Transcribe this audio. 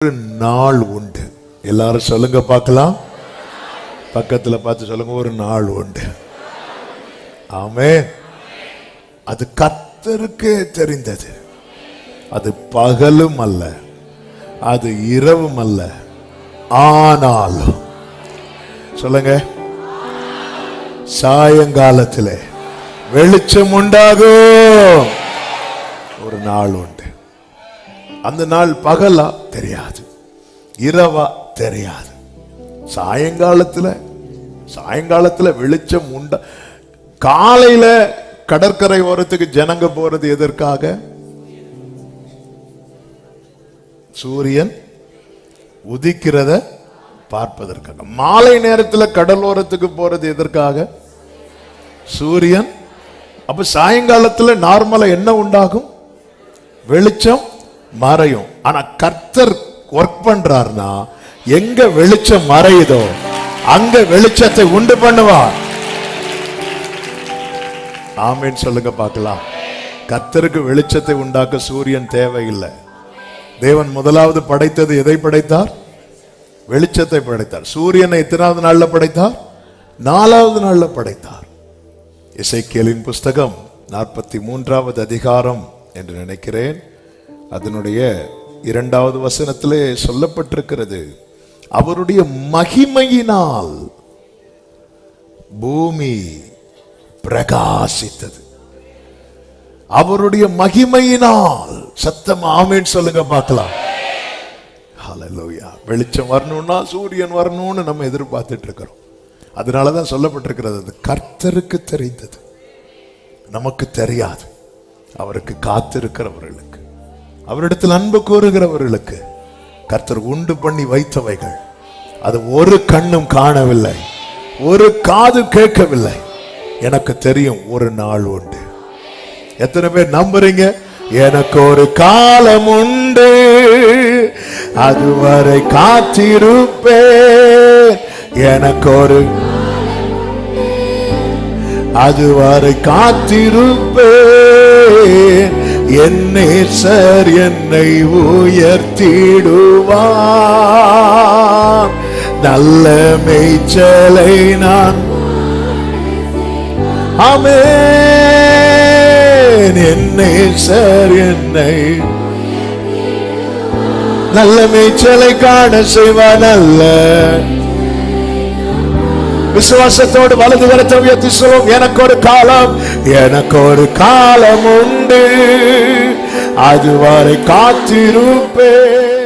ஒரு நாள் உண்டு. எல்லாரும் சொல்லுங்க பார்க்கலாம். பக்கத்துல பார்த்து சொல்லுங்க, ஒரு நாள் உண்டு. ஆமென். அது கர்த்தருக்கே தெரிந்தது. அது பகலும் அல்ல, அது இரவும் அல்ல. ஆனாலும் சொல்லுங்க, சாயங்காலத்திலே வெளிச்சம் உண்டாகும். ஒரு நாள் உண்டு. அந்த நாள் பகலா தெரியாது, இரவா தெரியாது. சாயங்காலத்துல வெளிச்சம் உண்டா. காலையில கடற்கரை ஓரத்துக்கு ஜனங்க போறது எதற்காக? சூரியன் உதிக்கிறத பார்ப்பதற்காக. மாலை நேரத்தில் கடலோரத்துக்கு போறது எதற்காக? சூரியன். அப்ப சாயங்காலத்துல நார்மலா என்ன உண்டாகும்? வெளிச்சம் மறையும். ஆனா கர்த்தர் ஒர்க் பண்றார்னா, எங்க வெளிச்சம் மறையுதோ அங்க வெளிச்சத்தை உண்டு பண்ணுவார். ஆமென் சொல்லுங்க பார்க்கலாம். கர்த்தருக்கு வெளிச்சத்தை உண்டாக்க சூரியன் தேவையில்லை. தேவன் முதலாவது படைத்தது எதை படைத்தார்? வெளிச்சத்தை படைத்தார். சூரியனை எத்தனாவது நாள்ல படைத்தார்? 4வது நாள்ல படைத்தார். எசேக்கியேலின் புஸ்தகம் 43வது அதிகாரம் என்று நினைக்கிறேன், அதனுடைய 2வது வசனத்திலே சொல்லப்பட்டிருக்கிறது, அவருடைய மகிமையினால் பூமி பிரகாசித்தது. அவருடைய மகிமையினால். சத்தம் ஆமென் சொல்லுங்க பார்க்கலாம். ஹல்லேலூயா. வெளிச்சம் வரணும்னா சூரியன் வரணும்னு நம்ம எதிர்பார்த்துட்டு இருக்கிறோம். அதனாலதான் சொல்லப்பட்டிருக்கிறது, அது கர்த்தருக்கு தெரிந்தது, நமக்கு தெரியாது. அவருக்கு காத்திருக்கிறவர்களுக்கு, அவரிடத்தில் அன்பு கூறுகிறவர்களுக்கு கர்த்தர் உண்டு பண்ணி வைத்தவைகள் அது ஒரு கண்ணும் காணவில்லை, ஒரு காது கேட்கவில்லை. எனக்கு தெரியும் ஒரு நாள் உண்டு. எத்தனை பேர் நம்புறீங்க? எனக்கு ஒரு காலம் உண்டு, அதுவரை காத்திருப்பேன். எனக்கு ஒரு அதுவரை காத்திருப்பேன். என் நேசர் என்னை உயர்த்திடுவான். நல்ல மேய்ச்சலை நான். ஆமென். என் நேசர் என்னை நல்ல மேய்ச்சலை காண செய்வான். நல்ல விசுவாசத்தோடு வலது கரத்தை உயர்த்தி சொல்லுவோம், எனக்கு ஒரு காலம் உண்டு, அதுவரை காத்திருப்பேன்.